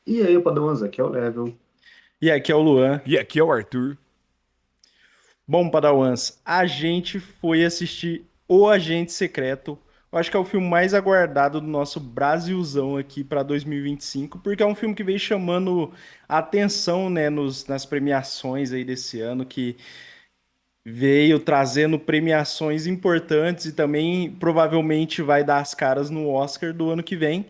E aí, Padrões, aqui é o Level. E aqui é o Luan. E aqui é o Arthur. Bom, Padawans, a gente foi assistir O Agente Secreto. Eu acho que é o filme mais aguardado do nosso Brasilzão aqui para 2025, porque é um filme que veio chamando a atenção, né, nas premiações aí desse ano, que veio trazendo premiações importantes e também provavelmente vai dar as caras no Oscar do ano que vem.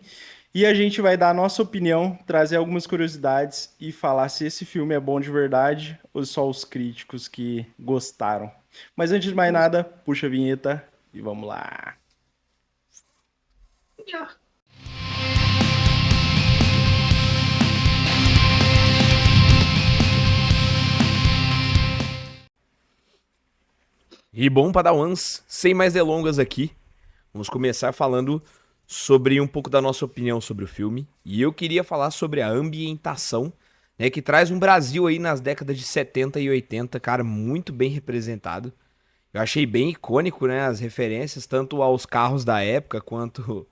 E a gente vai dar a nossa opinião, trazer algumas curiosidades e falar se esse filme é bom de verdade ou só os críticos que gostaram. Mas antes de mais nada, puxa a vinheta e vamos lá. E bom, Padawans, sem mais delongas aqui, vamos começar falando sobre um pouco da nossa opinião sobre o filme. E eu queria falar sobre a ambientação, né, que traz um Brasil aí nas décadas de 70 e 80, cara, muito bem representado. Eu achei bem icônico, né, as referências, tanto aos carros da época, quanto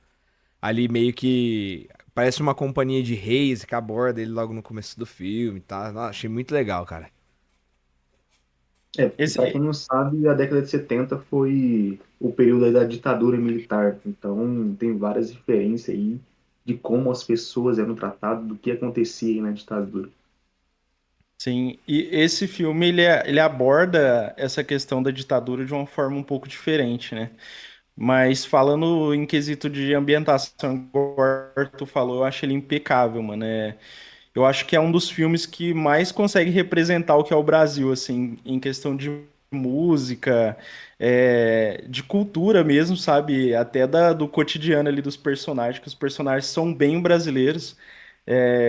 ali meio que parece uma companhia de reis que aborda ele logo no começo do filme, tá? Nossa, achei muito legal, cara. Porque para Esse, quem não sabe, a década de 70 foi o período aí da ditadura militar. Então, tem várias referências aí de como as pessoas eram tratadas, do que acontecia aí na ditadura. sim, e esse filme ele aborda essa questão da ditadura de uma forma um pouco diferente, né? Mas falando em quesito de ambientação, igual o Arthur falou, eu acho ele impecável, mano. Eu acho que é um dos filmes que mais consegue representar o que é o Brasil, assim, em questão de música, de cultura mesmo, sabe? Até do cotidiano ali dos personagens, que os personagens são bem brasileiros,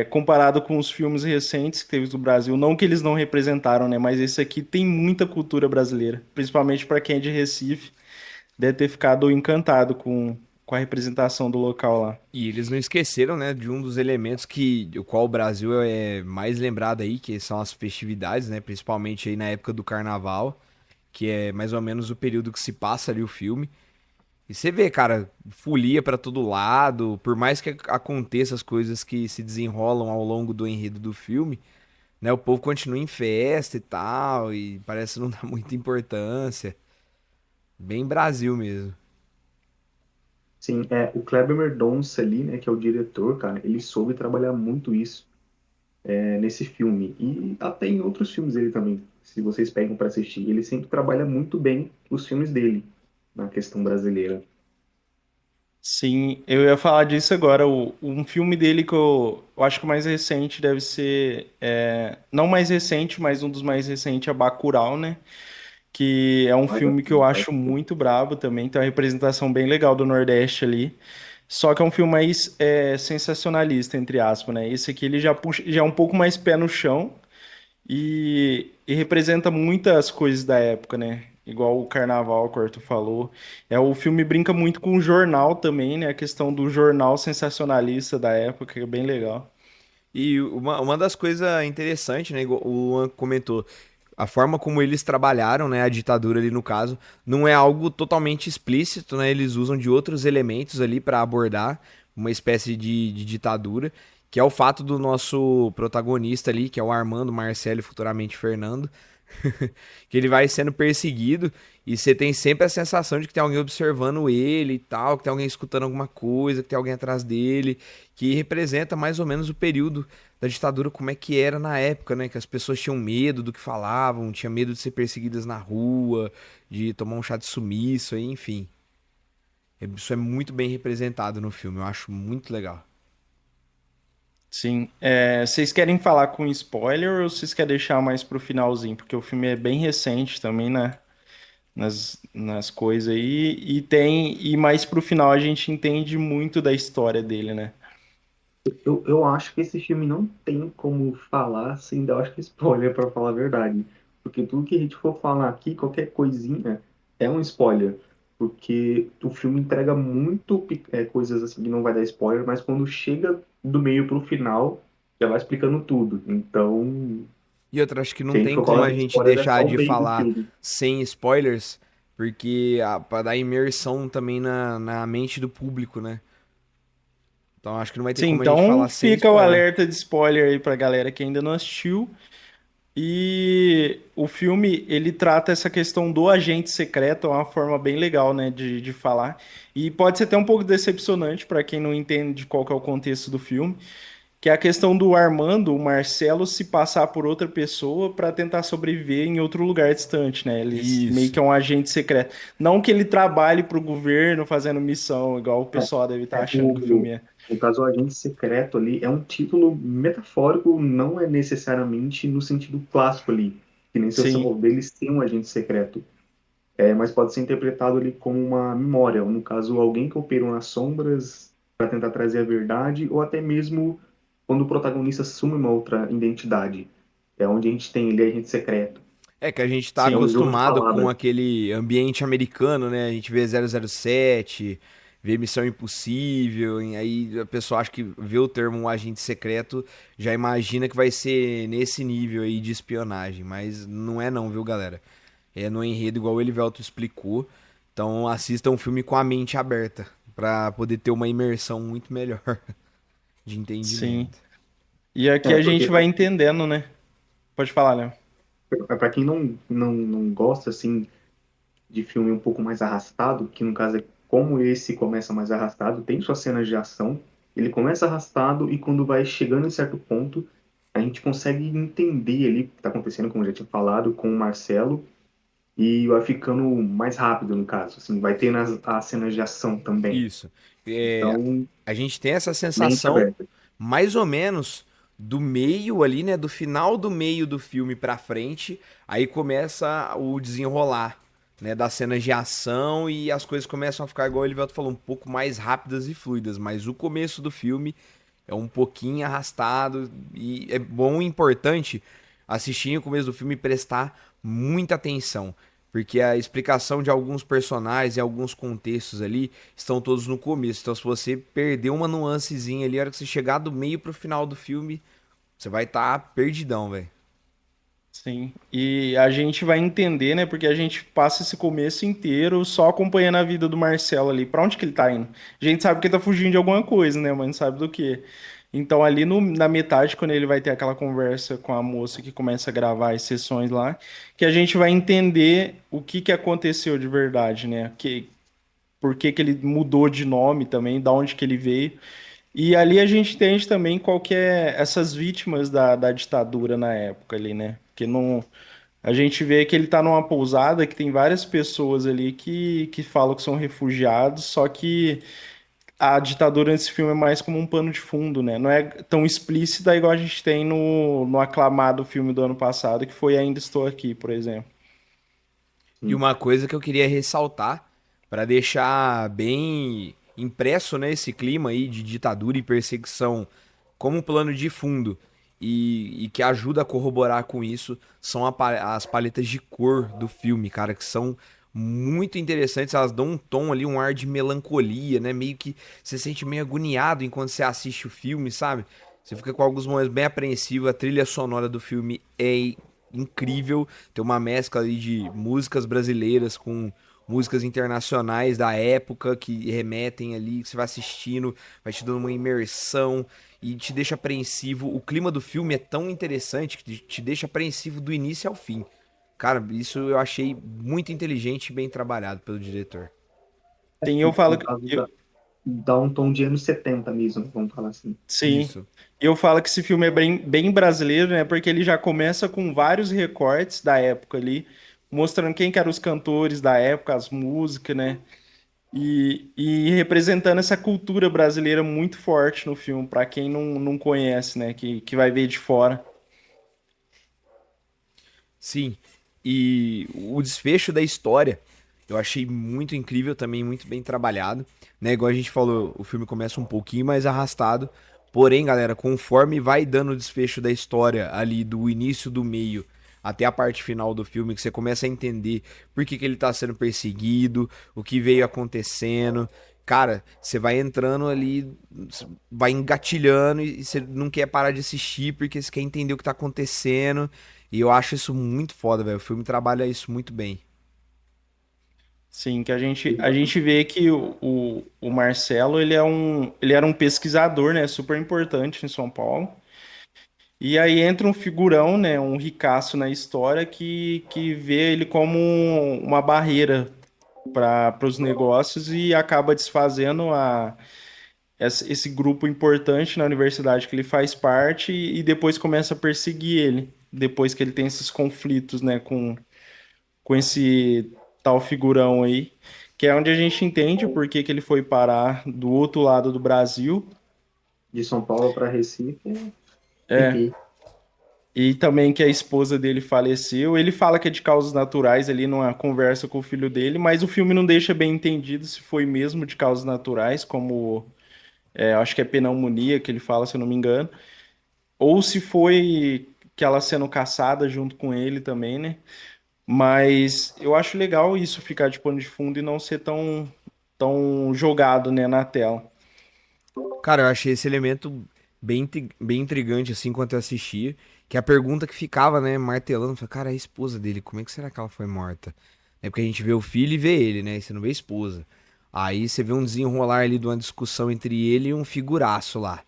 comparado com os filmes recentes que teve do Brasil. Não que eles não representaram, né? Mas esse aqui tem muita cultura brasileira, principalmente para quem é de Recife, deve ter ficado encantado com a representação do local lá. E eles não esqueceram, né, de um dos elementos que o qual o Brasil é mais lembrado aí, que são as festividades, né, principalmente aí na época do Carnaval, que é mais ou menos o período que se passa ali o filme. E você vê, cara, folia pra todo lado, por mais que aconteça as coisas que se desenrolam ao longo do enredo do filme, né, o povo continua em festa e tal, e parece não dar muita importância. Bem Brasil mesmo. Sim, o Kleber Mendonça ali, né, que é o diretor, cara, ele soube trabalhar muito isso nesse filme. E até em outros filmes dele também, se vocês pegam para assistir. Ele sempre trabalha muito bem os filmes dele, na questão brasileira. Sim, eu ia falar disso agora. Um filme dele que eu acho que o mais recente deve ser. Não mais recente, mas um dos mais recentes é Bacurau, né? Que é um Mas filme que eu acho muito brabo também. Tem uma representação bem legal do Nordeste ali. Só que é um filme mais sensacionalista, entre aspas, né? Esse aqui ele já puxa, já é um pouco mais pé no chão. E representa muitas coisas da época, né? Igual o Carnaval, que o Arthur falou. O filme brinca muito com o jornal também, né? A questão do jornal sensacionalista da época, que é bem legal. E uma das coisas interessantes, né, igual o Luan comentou, a forma como eles trabalharam, né, a ditadura ali no caso, não é algo totalmente explícito, né, eles usam de outros elementos ali para abordar uma espécie de ditadura, que é o fato do nosso protagonista ali, que é o Armando Marcelo, futuramente Fernando, que ele vai sendo perseguido e você tem sempre a sensação de que tem alguém observando ele e tal, que tem alguém escutando alguma coisa, que tem alguém atrás dele, que representa mais ou menos o período da ditadura, como é que era na época, né? Que as pessoas tinham medo do que falavam, tinham medo de ser perseguidas na rua, de tomar um chá de sumiço, aí, enfim. Isso é muito bem representado no filme, eu acho muito legal. Sim. Vocês querem falar com spoiler ou vocês querem deixar mais pro finalzinho? Porque o filme é bem recente também, né? Nas coisas aí. E mais pro final a gente entende muito da história dele, né? eu acho que esse filme não tem como falar sem dar, acho que spoiler, para falar a verdade. Porque tudo que a gente for falar aqui, qualquer coisinha, é um spoiler. Porque o filme entrega muito coisas assim que não vai dar spoiler, mas quando chega do meio pro final, já vai explicando tudo. Então, E outra, acho que se não a gente tem for como falar a de gente spoiler, é deixar só o de meio do falar filme. sem spoilers, porque para dar imersão também na mente do público, né? Então acho que não vai ter Sim, como a gente então falar sem fica o spoiler. alerta de spoiler aí pra galera que ainda não assistiu. E o filme, ele trata essa questão do agente secreto, é uma forma bem legal, né, de falar. E pode ser até um pouco decepcionante para quem não entende qual que é o contexto do filme, que é a questão do Armando, o Marcelo, se passar por outra pessoa para tentar sobreviver em outro lugar distante, né? Ele meio Isso. que é um agente secreto. Não que ele trabalhe para o governo fazendo missão, igual o pessoal deve estar achando que o filme é. No caso, o agente secreto ali é um título metafórico, não é necessariamente no sentido clássico ali, que nem se você Sim, falou deles tem um agente secreto, mas pode ser interpretado ali como uma memória, ou no caso, alguém que operou nas sombras para tentar trazer a verdade, ou até mesmo quando o protagonista assume uma outra identidade. É onde a gente tem ele, agente secreto. É que a gente tá É sim, um jogo de acostumado com palavras. aquele ambiente americano, né? A gente vê 007, vê Missão Impossível, e aí a pessoa acha que vê o termo um agente secreto, já imagina que vai ser nesse nível aí de espionagem, mas não é não, viu, galera? É no enredo igual o Elivelto explicou. Então assista um filme com a mente aberta, pra poder ter uma imersão muito melhor de sim. entendimento. E aqui a Porque gente vai entendendo, né? Pode falar, Léo. para quem não gosta, assim, de filme um pouco mais arrastado, que no caso é como esse começa mais arrastado, tem suas cenas de ação, ele começa arrastado e quando vai chegando em certo ponto, a gente consegue entender ali o que está acontecendo, como eu já tinha falado, com o Marcelo, e vai ficando mais rápido no caso, assim, vai ter as cenas de ação também. Isso. É, Então, a gente tem essa mente sensação aberta. mais ou menos do meio ali, né? Do final do meio do filme pra frente, aí começa o desenrolar, né? Das cenas de ação e as coisas começam a ficar, igual o Elivelto falou, um pouco mais rápidas e fluidas. Mas o começo do filme é um pouquinho arrastado e é bom e importante assistir o começo do filme e prestar muita atenção. Porque a explicação de alguns personagens e alguns contextos ali estão todos no começo. Então, se você perder uma nuancezinha ali, a hora que você chegar do meio pro final do filme, você vai estar perdidão, velho. Sim. E a gente vai entender, né? Porque a gente passa esse começo inteiro só acompanhando a vida do Marcelo ali. Pra onde que ele tá indo? A gente sabe que ele tá fugindo de alguma coisa, né? Mas não sabe do que. Então, ali na metade, quando ele vai ter aquela conversa com a moça que começa a gravar as sessões lá, que a gente vai entender o que que aconteceu de verdade, né? Por que que ele mudou de nome também, da onde que ele veio. E ali a gente entende também qual que é essas vítimas da ditadura na época ali, né? Porque não, a gente vê que ele tá numa pousada que tem várias pessoas ali que falam que são refugiados, só que a ditadura nesse filme é mais como um pano de fundo, né? Não é tão explícita igual a gente tem no aclamado filme do ano passado, que foi Ainda Estou Aqui, por exemplo. E Sim. uma coisa que eu queria ressaltar, para deixar bem impresso, né, esse clima aí de ditadura e perseguição como plano de fundo e que ajuda a corroborar com isso, são as paletas de cor do filme, cara, que são muito interessantes, elas dão um tom ali, um ar de melancolia, né, meio que você se sente meio agoniado enquanto você assiste o filme, sabe? Você fica com alguns momentos bem apreensivo, a trilha sonora do filme é incrível, tem uma mescla ali de músicas brasileiras com músicas internacionais da época que remetem ali, que você vai assistindo, vai te dando uma imersão e te deixa apreensivo. O clima do filme é tão interessante que te deixa apreensivo do início ao fim. Cara, isso eu achei muito inteligente e bem trabalhado pelo diretor. Sim, eu falo No que caso, dá um tom de anos 70 mesmo, vamos falar assim. sim. Isso. Eu falo que esse filme é bem brasileiro, né? Porque ele já começa com vários recortes da época ali, mostrando quem que eram os cantores da época, as músicas, né? E representando essa cultura brasileira muito forte no filme, para quem não conhece, né? Que vai ver de fora. Sim. E o desfecho da história eu achei muito incrível também, muito bem trabalhado. Né? Igual a gente falou, o filme começa um pouquinho mais arrastado. Porém, galera, conforme vai dando o desfecho da história ali do início do meio até a parte final do filme, que você começa a entender por que ele tá sendo perseguido, o que veio acontecendo. Cara, você vai entrando ali, vai engatilhando e você não quer parar de assistir porque você quer entender o que tá acontecendo. E eu acho isso muito foda, velho. O filme trabalha isso muito bem. Sim, que a gente vê que o Marcelo, ele era um pesquisador, né, super importante em São Paulo. E aí entra um figurão, né, um ricaço na história que vê ele como uma barreira para os negócios e acaba desfazendo esse grupo importante na universidade que ele faz parte e depois começa a perseguir ele, depois que ele tem esses conflitos, né, com esse tal figurão aí, que é onde a gente entende por que que ele foi parar do outro lado do Brasil. De São Paulo para Recife, É, fiquei. e também que a esposa dele faleceu. Ele fala que é de causas naturais ali numa conversa com o filho dele, mas o filme não deixa bem entendido se foi mesmo de causas naturais, como acho que é pneumonia que ele fala, se eu não me engano, ou se foi que ela sendo caçada junto com ele também, né? Mas eu acho legal isso ficar de pano de fundo e não ser tão jogado, né, na tela. Cara, eu achei esse elemento bem intrigante, assim, enquanto eu assistia. Que é a pergunta que ficava, né, martelando, falei, cara, a esposa dele, como é que será que ela foi morta? É porque a gente vê o filho e vê ele, né, e você não vê a esposa. Aí você vê um desenrolar ali de uma discussão entre ele e um figuraço lá.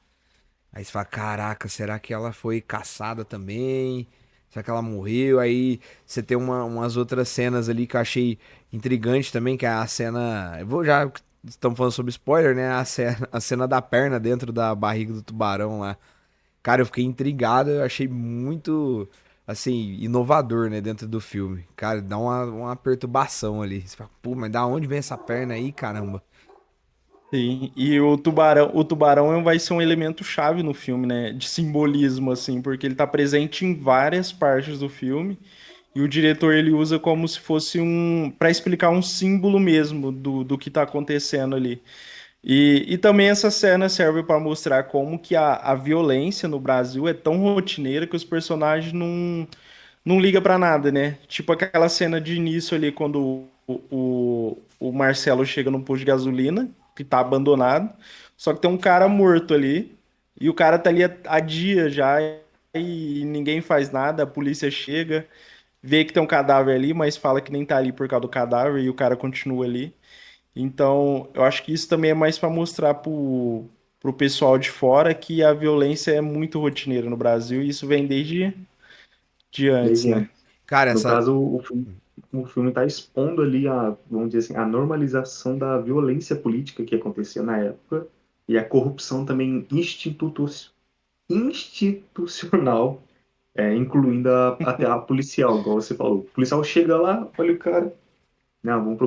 Aí você fala, caraca, será que ela foi caçada também? Será que ela morreu? Aí você tem umas outras cenas ali que eu achei intrigante também, que é a cena. Eu vou já. Estamos falando sobre spoiler, né? A cena da perna dentro da barriga do tubarão lá. Cara, eu fiquei intrigado, eu achei muito, assim, inovador, né, dentro do filme. Cara, dá uma perturbação ali. Você fala, pô, mas da onde vem essa perna aí, caramba? Sim, e o tubarão vai ser um elemento chave no filme, né? De simbolismo, assim, porque ele tá presente em várias partes do filme e o diretor ele usa como se fosse para explicar um símbolo mesmo do que tá acontecendo ali. E também essa cena serve para mostrar como que a violência no Brasil é tão rotineira que os personagens não ligam para nada, né? Tipo aquela cena de início ali, quando o Marcelo chega no posto de gasolina, que tá abandonado, só que tem um cara morto ali, e o cara tá ali há dias já, e ninguém faz nada, a polícia chega, vê que tem um cadáver ali, mas fala que nem tá ali por causa do cadáver, e o cara continua ali. Então, eu acho que isso também é mais para mostrar pro pessoal de fora que a violência é muito rotineira no Brasil, e isso vem de antes, Desde né? antes. Cara, No essa. caso, o filme está expondo ali vamos dizer assim, a normalização da violência política que acontecia na época e a corrupção também institucional, incluindo até a policial, igual você falou. O policial chega lá, olha o cara, não, vamos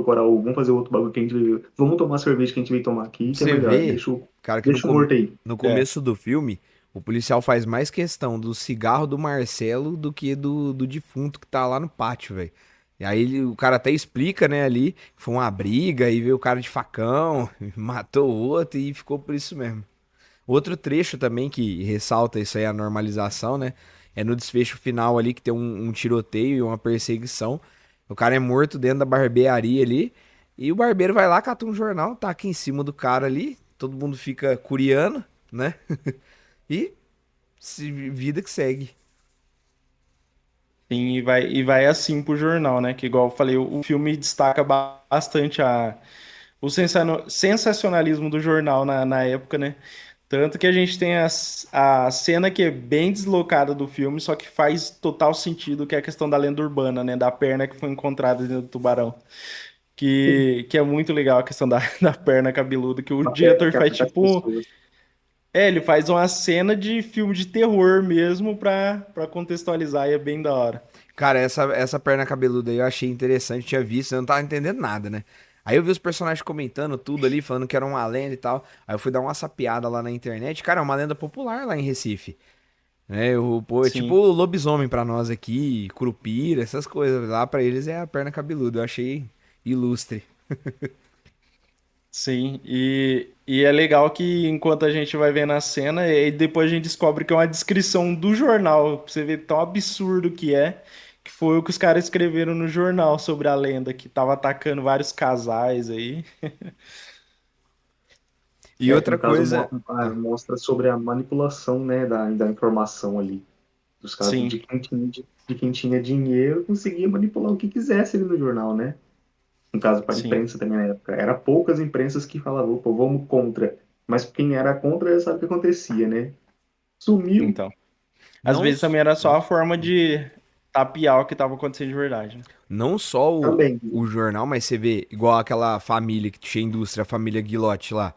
fazer outro bagulho que a gente veio, vamos tomar a cerveja que a gente veio tomar aqui, que é Você melhor, vê, deixa, cara, que no, deixa o morto aí. no É. começo do filme, o policial faz mais questão do cigarro do Marcelo do que do defunto que tá lá no pátio, velho. E aí o cara até explica, né, ali, que foi uma briga, e veio o cara de facão, matou o outro e ficou por isso mesmo. Outro trecho também que ressalta isso aí, a normalização, né? É no desfecho final ali que tem um tiroteio e uma perseguição. O cara é morto dentro da barbearia ali. E o barbeiro vai lá, cata um jornal, tá aqui em cima do cara ali. Todo mundo fica curiando, né? E vida que segue. Sim, e vai assim pro jornal, né? Que igual eu falei, o filme destaca bastante o sensacionalismo do jornal na época, né? Tanto que a gente tem a cena que é bem deslocada do filme, só que faz total sentido, que é a questão da lenda urbana, né? Da perna que foi encontrada dentro do tubarão. Que é muito legal a questão da, da perna cabeluda, que o Uma perna diretor que faz ataca as tipo. pessoas. Ele faz uma cena de filme de terror mesmo pra contextualizar e é bem da hora. Cara, essa perna cabeluda aí eu achei interessante, tinha visto, eu não tava entendendo nada, né? Aí eu vi os personagens comentando tudo ali, falando que era uma lenda e tal. Aí eu fui dar uma sapiada lá na internet. Cara, é uma lenda popular lá em Recife. Pô, é tipo Sim, lobisomem pra nós aqui, curupira, essas coisas. Lá pra eles é a perna cabeluda. Eu achei ilustre. sim. E é legal que enquanto a gente vai vendo a cena, e depois a gente descobre que é uma descrição do jornal. Pra você ver tão absurdo que foi o que os caras escreveram no jornal sobre a lenda, que tava atacando vários casais aí. E Que outra no caso coisa. Ah, mostra sobre a manipulação, né, da informação ali. Dos casos Sim. de quem tinha dinheiro conseguia manipular o que quisesse ali no jornal, né? No caso, para a Sim, imprensa também na época. Era poucas imprensas que falavam, pô, vamos contra. Mas quem era contra sabe o que acontecia, né? Sumiu então. Às Não, vezes também era só Oi? a forma de tapear o que estava acontecendo de verdade, né? Não só também. o jornal, mas você vê igual aquela família que tinha indústria, a família Guilotti lá.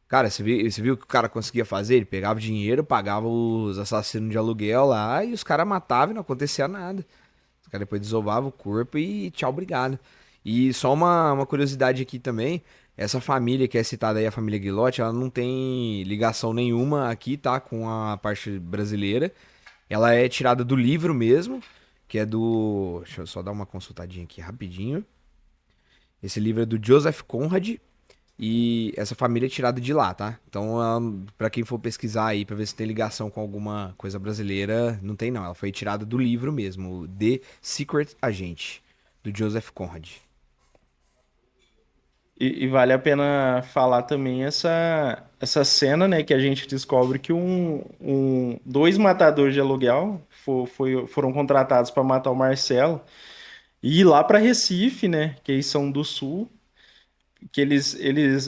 Cara, você viu o que o cara conseguia fazer? Ele pegava o dinheiro, pagava os assassinos de aluguel lá e os caras matavam e não acontecia nada. Os caras depois desovavam o corpo e tchau, obrigado. E só uma curiosidade aqui também. Essa família que é citada aí, a família Guilotti, ela não tem ligação nenhuma aqui, tá? Com a parte brasileira. Ela é tirada do livro mesmo, que é do. Deixa eu só dar uma consultadinha aqui rapidinho. Esse livro é do Joseph Conrad e essa família é tirada de lá, tá? Então, pra quem for pesquisar aí pra ver se tem ligação com alguma coisa brasileira, não tem não. Ela foi tirada do livro mesmo, o The Secret Agent, do Joseph Conrad. E vale a pena falar também essa cena, né, que a gente descobre que dois matadores de aluguel foram contratados para matar o Marcelo e ir lá para Recife, né, que eles são do Sul, que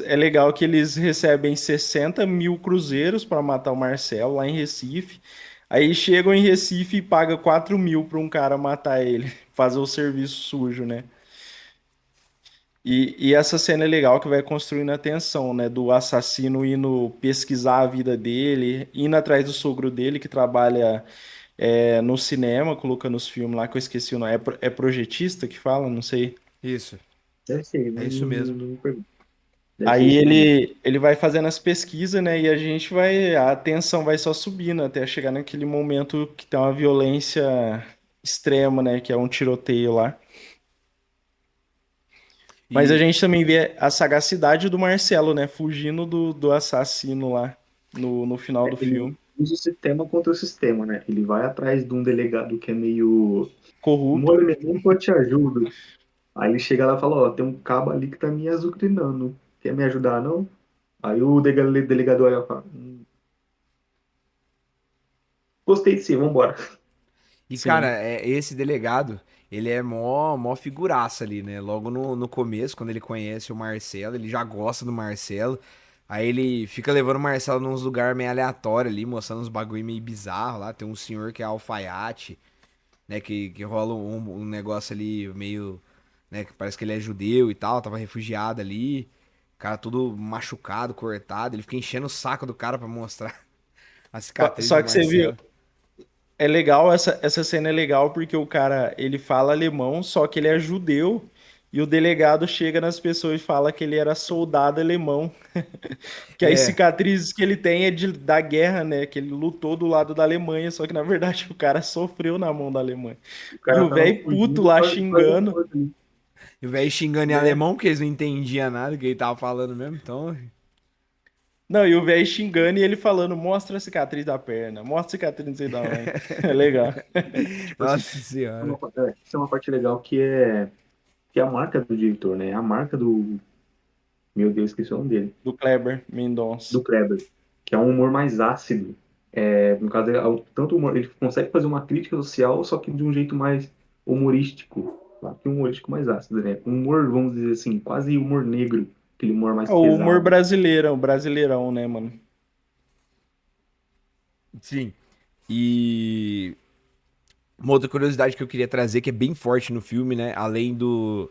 é legal que eles recebem 60 mil cruzeiros para matar o Marcelo lá em Recife. Aí chegam em Recife e pagam 4 mil para um cara matar ele, fazer o serviço sujo, né? E essa cena é legal que vai construindo a tensão, né? Do assassino indo pesquisar a vida dele, indo atrás do sogro dele, que trabalha no cinema, colocando os filmes lá, que eu esqueci o nome. É projetista que fala? Não sei. Isso, Deve ser, é não, isso mesmo. não me pergunto. Deve ser Aí isso mesmo. ele vai fazendo as pesquisas, né? E a gente vai. A tensão vai só subindo até chegar naquele momento que tem uma violência extrema, né? Que é um tiroteio lá. Mas a E gente também vê a sagacidade do Marcelo, né? Fugindo do assassino lá no final do Ele filme. usa o sistema contra o sistema, né? Ele vai atrás de um delegado que é meio. Corrupto. Mole, nem que eu te ajudo. Aí ele chega lá e fala: Ó, tem um cabo ali que tá me azucrinando. Quer me ajudar, não? Aí o delegado olha e fala: Gostei de si, vambora. cara, Sim. esse delegado, ele é mó figuraça ali, né? Logo no começo, quando ele conhece o Marcelo, ele já gosta do Marcelo. Aí ele fica levando o Marcelo num lugar meio aleatório ali, mostrando uns bagulho meio bizarro lá. Tem um senhor que é alfaiate, né? Que rola um negócio ali meio, né? Que parece que ele é judeu e tal, tava refugiado ali. O cara todo machucado, cortado. Ele fica enchendo o saco do cara pra mostrar a cicatriz Só do que você viu, Marcelo. é legal, essa cena é legal porque o cara, ele fala alemão, só que ele é judeu. E o delegado chega nas pessoas e fala que ele era soldado alemão. Que as É, cicatrizes que ele tem é da guerra, né? Que ele lutou do lado da Alemanha, só que na verdade o cara sofreu na mão da Alemanha. O E cara o tava velho puto fugindo, lá quase xingando, morto ali, e o velho xingando em né? alemão, porque eles não entendiam nada que ele tava falando mesmo, então. Não, e o velho xingando e ele falando, mostra a cicatriz da perna, mostra a cicatriz não sei da onde. É legal. Tipo assim, Nossa senhora. isso é uma parte legal que é a marca do diretor, né? A marca do. Meu Deus, esqueci o nome dele. Do Kleber Mendonça. Do Kleber. Que é um humor mais ácido. No caso, tanto humor, ele consegue fazer uma crítica social, só que de um jeito mais humorístico. Claro que um humorístico mais ácido, né? Um humor, vamos dizer assim, quase humor negro. Aquele humor mais É o humor pesado. brasileiro, o brasileirão, né, mano? Sim. E uma outra curiosidade que eu queria trazer, que é bem forte no filme, né? Além do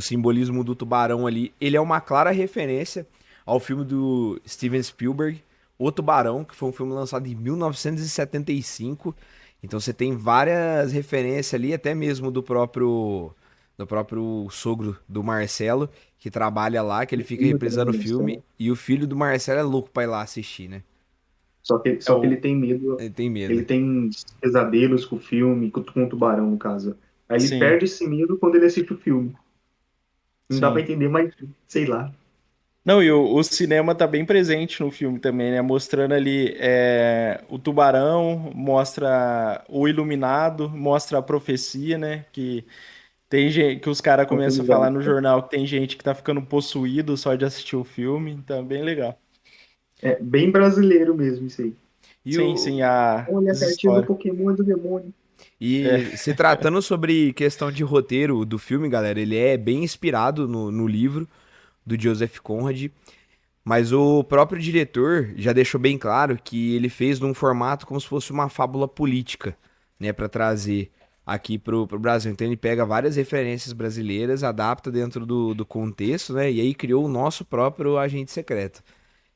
simbolismo do tubarão ali, ele é uma clara referência ao filme do Steven Spielberg, O Tubarão, que foi um filme lançado em 1975. Então você tem várias referências ali, até mesmo do próprio sogro do Marcelo, que trabalha lá, que ele O fica filme também, reprisando o né? filme, e o filho do Marcelo é louco pra ir lá assistir, né? É Só que ele o. tem medo, Ele tem ele medo. tem pesadelos com o filme, com o tubarão, no caso. Aí ele Sim, perde esse medo quando ele assiste o filme. Não dá pra sim. entender, mas sei lá. Não, e o cinema tá bem presente no filme também, né? Mostrando ali o tubarão, mostra o iluminado, mostra a profecia, né? Que tem gente que os caras começam a falar Continuidade. no jornal que tem gente que tá ficando possuído só de assistir o filme, então é bem legal. É bem brasileiro mesmo isso aí. E Sim, o, sim, Olha a as cartinha do histórias. Pokémon e do demônio. É, E se tratando sobre questão de roteiro do filme, galera, ele é bem inspirado no livro do Joseph Conrad, mas o próprio diretor já deixou bem claro que ele fez num formato como se fosse uma fábula política, né, para trazer aqui pro Brasil. Então ele pega várias referências brasileiras, adapta dentro do contexto, né, e aí criou o nosso próprio Agente Secreto,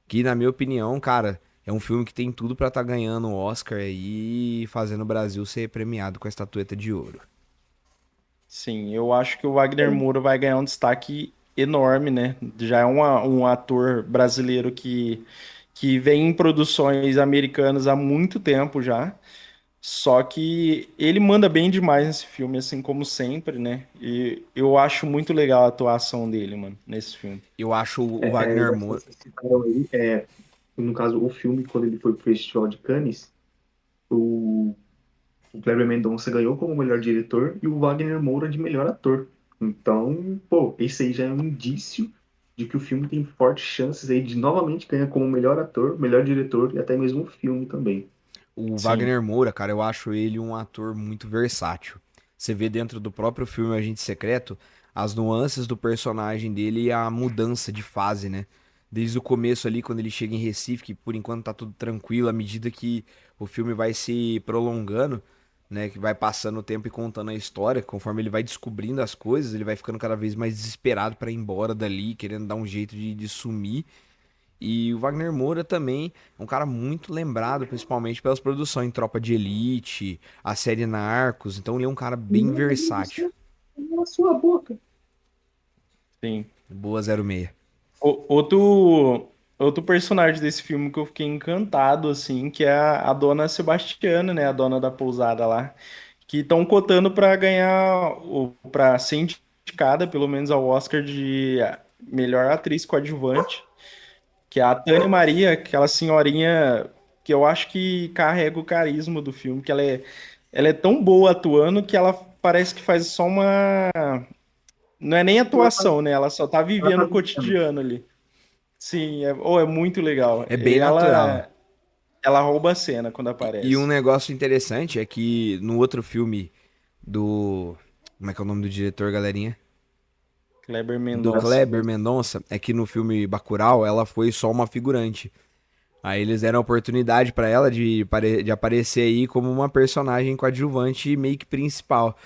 que na minha opinião, cara, é um filme que tem tudo pra estar ganhando o Oscar aí e fazendo o Brasil ser premiado com a estatueta de ouro. sim, eu acho que o Wagner Moura vai ganhar um destaque enorme, né? Já é um ator brasileiro que vem em produções americanas há muito tempo já. Só que ele manda bem demais nesse filme, assim como sempre, né? E eu acho muito legal a atuação dele, mano, nesse filme. Eu acho o É, Wagner já que Moura. vocês citaram aí, no caso, o filme, quando ele foi pro Festival de Cannes, o, o Kleber Mendonça ganhou como melhor diretor e o Wagner Moura de melhor ator. Então, pô, esse aí já é um indício de que o filme tem fortes chances aí de novamente ganhar como melhor ator, melhor diretor e até mesmo o filme também. O Sim, Wagner Moura, cara, eu acho ele um ator muito versátil. Você vê dentro do próprio filme Agente Secreto as nuances do personagem dele e a mudança de fase, né? Desde o começo ali, quando ele chega em Recife, que por enquanto tá tudo tranquilo, à medida que o filme vai se prolongando, né? Que vai passando o tempo e contando a história, conforme ele vai descobrindo as coisas, ele vai ficando cada vez mais desesperado pra ir embora dali, querendo dar um jeito de sumir. E o Wagner Moura também é um cara muito lembrado, principalmente pelas produções em Tropa de Elite, a série Narcos. Então ele é um cara bem versátil. Na sua boca. sim. Boa 06. Outro personagem desse filme que eu fiquei encantado, assim, que é a dona Sebastiana, né? A dona da pousada lá. Que estão cotando para ganhar, para ser indicada, pelo menos, ao Oscar de melhor atriz coadjuvante. Que é a Tânia Maria, aquela senhorinha que eu acho que carrega o carisma do filme, que ela é tão boa atuando que ela parece que faz só uma. Não é nem Ela tá, atuação, né? Ela só tá ela vivendo tá o vivendo. cotidiano ali. Sim, é muito legal. É bem natural. Ela rouba a cena quando E um aparece. negócio interessante é que no outro filme do. Como é que é o nome do diretor, galerinha? Kleber Do Mendonça. Kleber Mendonça, é que no filme Bacurau ela foi só uma figurante. Aí eles deram a oportunidade pra ela de aparecer aí como uma personagem coadjuvante meio que principal.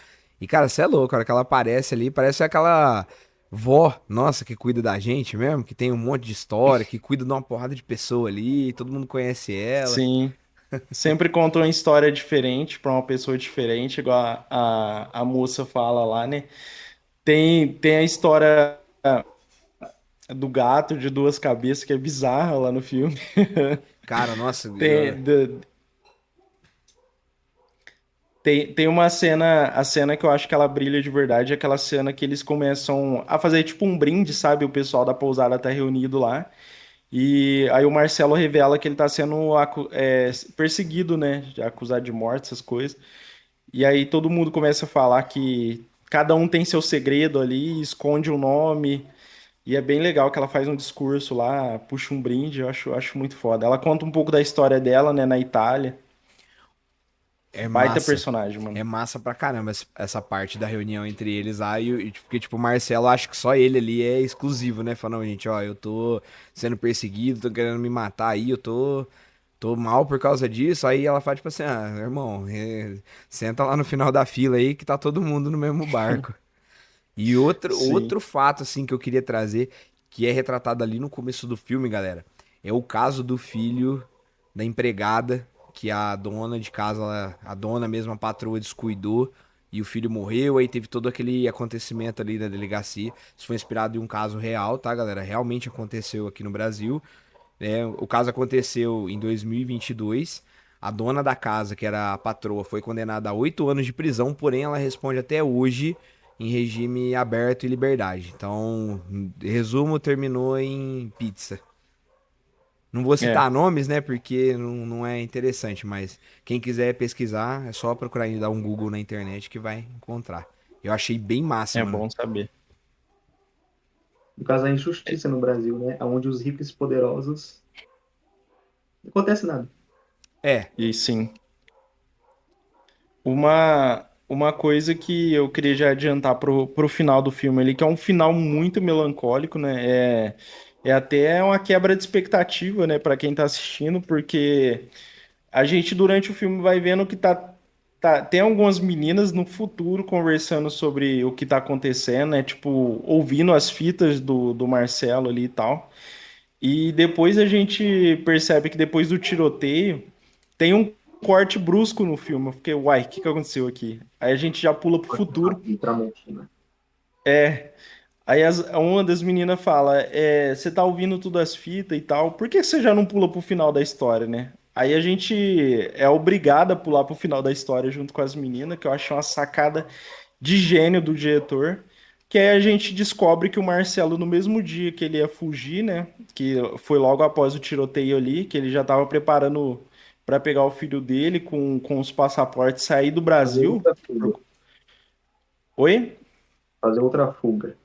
E, cara, você é louco, a hora que ela aparece ali, parece aquela vó, nossa, que cuida da gente mesmo, que tem um monte de história, que cuida de uma porrada de pessoa ali, todo mundo conhece ela. Sim. Sempre conta uma história diferente para uma pessoa diferente, igual a moça fala lá, né? Tem a história do gato de duas cabeças, que é bizarra lá no filme. Cara, nossa, Tem, da- tem uma cena, a cena que eu acho que ela brilha de verdade, é aquela cena que eles começam a fazer tipo um brinde, sabe? O pessoal da pousada tá reunido lá. E aí o Marcelo revela que ele tá sendo perseguido, né? Acusado de morte, essas coisas. E aí todo mundo começa a falar que cada um tem seu segredo ali, esconde o nome. E é bem legal que ela faz um discurso lá, puxa um brinde, eu acho muito foda. Ela conta um pouco da história dela, né, na Itália. é Baita massa. personagem, É mano. massa pra caramba essa parte da reunião entre eles lá. Porque, tipo, o Marcelo, acho que só ele ali é exclusivo, né? Falando, gente, ó, eu tô sendo perseguido, tô querendo me matar aí, tô mal por causa disso. Aí ela fala, tipo assim, ah, irmão, senta lá no final da fila aí que tá todo mundo no mesmo barco. E Sim. outro fato, assim, que eu queria trazer, que é retratado ali no começo do filme, galera, é o caso do filho da empregada, que a dona de casa, a dona mesmo, a patroa, descuidou e o filho morreu, aí teve todo aquele acontecimento ali da delegacia. Isso foi inspirado em um caso real, tá, galera? Realmente aconteceu aqui no Brasil. O caso aconteceu em 2022. A dona da casa, que era a patroa, foi condenada a 8 anos de prisão, porém ela responde até hoje em regime aberto e liberdade. Então, resumo, terminou em pizza. Não vou citar É, nomes, né? Porque não é interessante, mas quem quiser pesquisar, é só procurar e dar um Google na internet que vai encontrar. Eu achei bem massa, é mano. bom saber. No caso, a injustiça no Brasil, né? Onde os ricos e poderosos não acontece nada. É, E sim. Uma coisa que eu queria já adiantar pro final do filme ali, que é um final muito melancólico, né? É até uma quebra de expectativa, né, para quem tá assistindo, porque a gente durante o filme vai vendo que tem algumas meninas no futuro conversando sobre o que tá acontecendo, né? Tipo, ouvindo as fitas do Marcelo ali e tal. E depois a gente percebe que depois do tiroteio tem um corte brusco no filme. Eu fiquei, uai, o que que aconteceu aqui? Aí a gente já pula pro futuro. E Tramontina. Aí uma das meninas fala, você tá ouvindo todas as fitas e tal, por que você já não pula pro final da história, né? Aí a gente é obrigado a pular pro final da história junto com as meninas, que eu acho uma sacada de gênio do diretor, que aí a gente descobre que o Marcelo, no mesmo dia que ele ia fugir, né, que foi logo após o tiroteio ali, que ele já estava preparando para pegar o filho dele com os passaportes, sair do Fazer Brasil. outra fuga. Oi? Fazer outra fuga.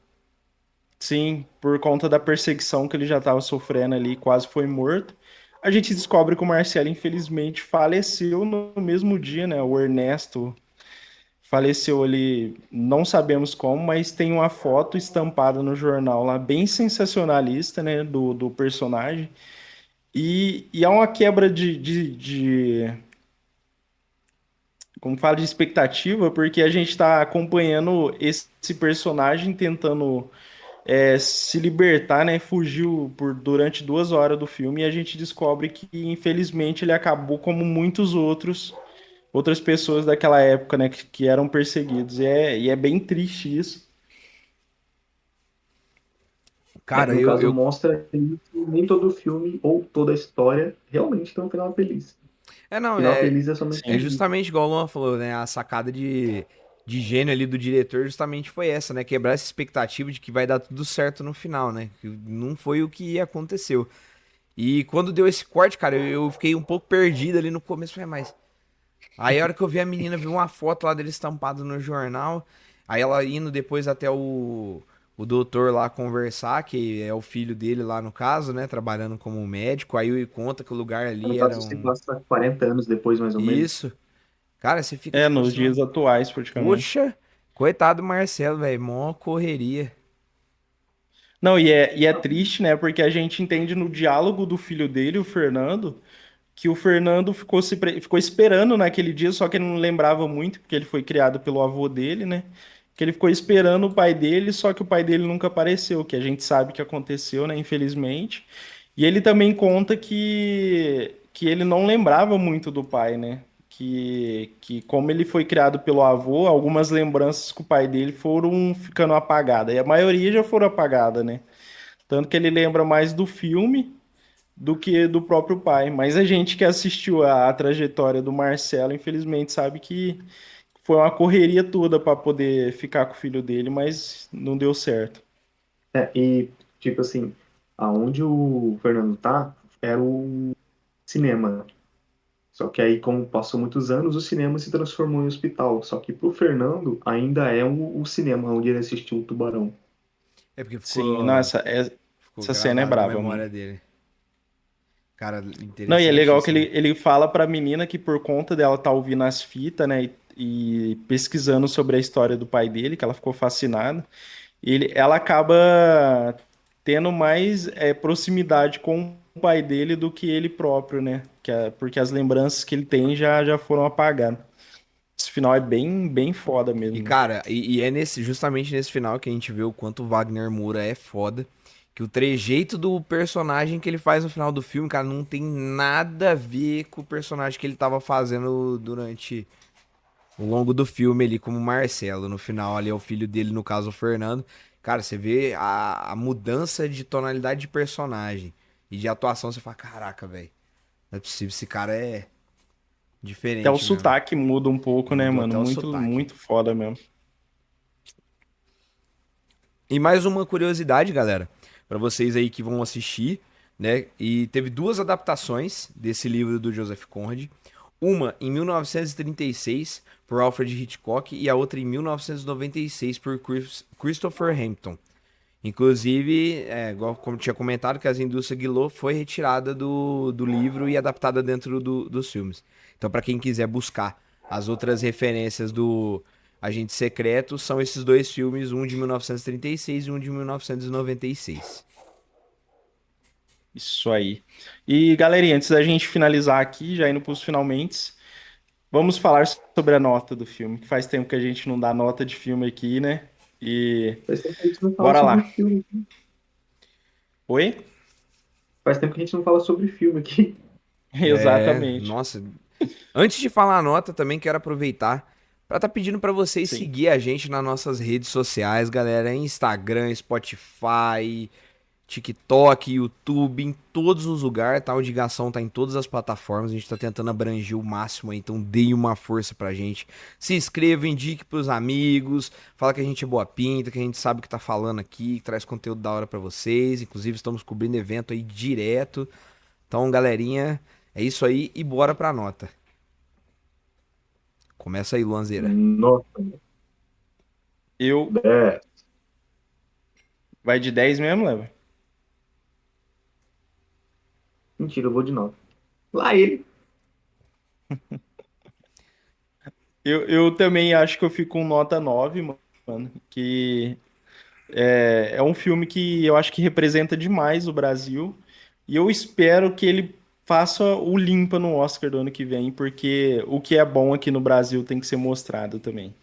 Sim, por conta da perseguição que ele já estava sofrendo ali, quase foi morto. A gente descobre que o Marcelo, infelizmente, faleceu no mesmo dia, né? O Ernesto faleceu ali, não sabemos como, mas tem uma foto estampada no jornal lá, bem sensacionalista, né, do personagem. E há uma quebra como fala, de expectativa, porque a gente está acompanhando esse personagem tentando se libertar, né, fugiu durante 2 horas do filme e a gente descobre que, infelizmente, ele acabou como muitos outras pessoas daquela época, né, que eram perseguidos. E é bem triste isso. Cara, No eu, caso, eu mostra que nem todo filme ou toda história realmente tem um final feliz. É, não, Final é, feliz é somente é Sim. um livro. justamente igual o Luan falou, né? A sacada de gênio ali do diretor justamente foi essa, né? Quebrar essa expectativa de que vai dar tudo certo no final, né? Que não foi o que aconteceu. E quando deu esse corte, cara, eu fiquei um pouco perdido ali no começo, falei, mas... Aí a hora que eu vi a menina, vi uma foto lá dele estampado no jornal, aí ela indo depois até o doutor lá conversar, que é o filho dele lá no caso, né? Trabalhando como médico, aí ele conta que o lugar No ali era caso, se um... passa 40 anos depois, mais ou menos. Isso. Cara, você fica É, tipo nos assim, ó. dias atuais, praticamente. Poxa, coitado do Marcelo, velho. Mó correria. Não, e é triste, né? Porque a gente entende no diálogo do filho dele, o Fernando, que o Fernando ficou esperando naquele dia, só que ele não lembrava muito, porque ele foi criado pelo avô dele, né? Que ele ficou esperando o pai dele, só que o pai dele nunca apareceu, que a gente sabe que aconteceu, né? Infelizmente. E ele também conta que ele não lembrava muito do pai, né? Que como ele foi criado pelo avô, algumas lembranças com o pai dele foram ficando apagadas. E a maioria já foram apagadas, né? Tanto que ele lembra mais do filme do que do próprio pai. Mas a gente que assistiu a trajetória do Marcelo, infelizmente, sabe que foi uma correria toda para poder ficar com o filho dele, mas não deu certo. E, tipo assim, aonde o Fernando tá, era o cinema. Só que aí, como passou muitos anos, o cinema se transformou em hospital. Só que pro Fernando, ainda é o cinema onde ele assistiu o Tubarão. É porque Sim, ficou, nossa, ficou essa cena é gravado na brava, mano. memória dele. Cara, Não, e é legal que interessantíssimo. ele fala pra menina que por conta dela estar ouvindo as fitas, né, e pesquisando sobre a história do pai dele, que ela ficou fascinada, ela acaba tendo mais proximidade com o pai dele do que ele próprio, né? Porque as lembranças que ele tem já foram apagadas. Esse final é bem, bem foda E, mesmo. cara, e é justamente nesse final que a gente vê o quanto o Wagner Moura é foda. Que o trejeito do personagem que ele faz no final do filme, cara, não tem nada a ver com o personagem que ele tava fazendo durante ao longo do filme ali, como Marcelo. No final ali é o filho dele, no caso o Fernando. Cara, você vê a mudança de tonalidade de personagem e de atuação, você fala, caraca, velho, não é possível, esse cara é Até o diferente mesmo. sotaque muda um pouco, né, Mudou mano? até o Muito, sotaque. muito foda mesmo. E mais uma curiosidade, galera, pra vocês aí que vão assistir, né? E teve duas adaptações desse livro do Joseph Conrad. Uma em 1936 por Alfred Hitchcock e a outra em 1996 por Christopher Hampton. Inclusive, igual como tinha comentado, que as indústrias Guillot foi retirada do livro e adaptada dentro dos filmes. Então, para quem quiser buscar As outras referências do Agente Secreto são esses dois filmes, um de 1936 e um de 1996. Isso aí. E, galerinha, antes da gente finalizar aqui, já indo para os finalmente, vamos falar sobre a nota do filme, que faz tempo que a gente não dá nota de filme aqui, né? E Faz tempo que a gente não fala bora sobre lá. filme. Oi? Faz tempo que a gente não fala sobre filme aqui. É, Exatamente. nossa. Antes de falar a nota, também quero aproveitar para estar pedindo para vocês Sim. seguir a gente nas nossas redes sociais, galera, Instagram, Spotify, TikTok, YouTube, em todos os lugares, tá? O Digação tá em todas as plataformas, a gente tá tentando abranger o máximo aí, então deem uma força pra gente. Se inscreva, indique pros amigos, fala que a gente é boa pinta, que a gente sabe o que tá falando aqui, que traz conteúdo da hora pra vocês, inclusive estamos cobrindo evento aí direto. Então, galerinha, é isso aí e bora pra nota. Começa aí, Luanzeira. Nossa, Eu. é. Vai de 10 mesmo, Leva? Mentira, eu vou de 9. Lá ele. Eu também acho que eu fico com nota 9, mano. Que é um filme que eu acho que representa demais o Brasil. E eu espero que ele faça o limpa no Oscar do ano que vem, porque o que é bom aqui no Brasil tem que ser mostrado também.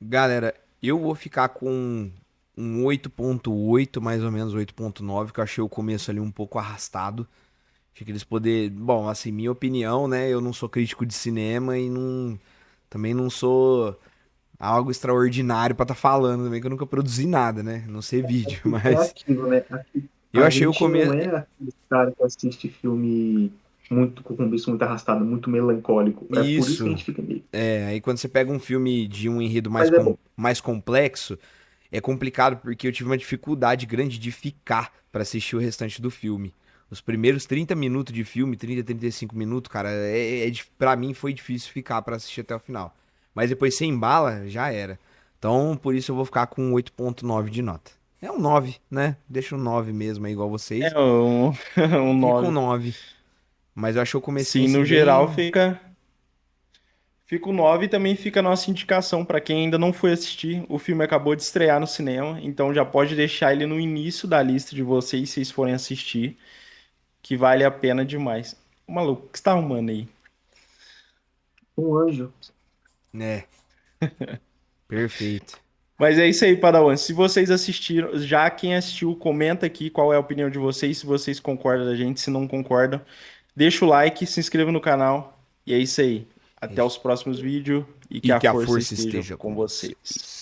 Galera, eu vou ficar com um 8.8, mais ou menos 8.9, que eu achei o começo ali um pouco arrastado. Achei que eles poder, bom, assim, minha opinião, né? Eu não sou crítico de cinema e também não sou algo extraordinário pra estar falando também, que eu nunca produzi nada, né? Não sei vídeo, É mas aquilo, né? Aqui, eu a achei o gente não começo. é aquele cara que assiste filme muito com começo muito arrastado, muito melancólico. É por isso que a Isso. gente fica meio. É, aí quando você pega um filme de um enredo Mas é bom. mais complexo, é complicado porque eu tive uma dificuldade grande de ficar pra assistir o restante do filme. Os primeiros 30 minutos de filme, 35 minutos, cara, pra mim foi difícil ficar pra assistir até o final. Mas depois sem embala, já era. Então, por isso eu vou ficar com 8.9 de nota. É um 9, né? Deixa um 9 mesmo, é igual vocês. É um, um Fica com 9. 9. Mas eu achei o comecinho Sim, assim no geral bem. fica o 9 e também fica a nossa indicação para quem ainda não foi assistir. O filme acabou de estrear no cinema, então já pode deixar ele no início da lista de vocês, se vocês forem assistir, que vale a pena demais. Ô, maluco, o que você tá arrumando aí? Um anjo. Né, perfeito. Mas é isso aí, Padawan. Se vocês assistiram, já quem assistiu, comenta aqui qual é a opinião de vocês, se vocês concordam da gente, se não concordam. Deixa o like, se inscreva no canal. E é isso aí. Até os próximos vídeos e que E a que a força força esteja esteja com com vocês. vocês.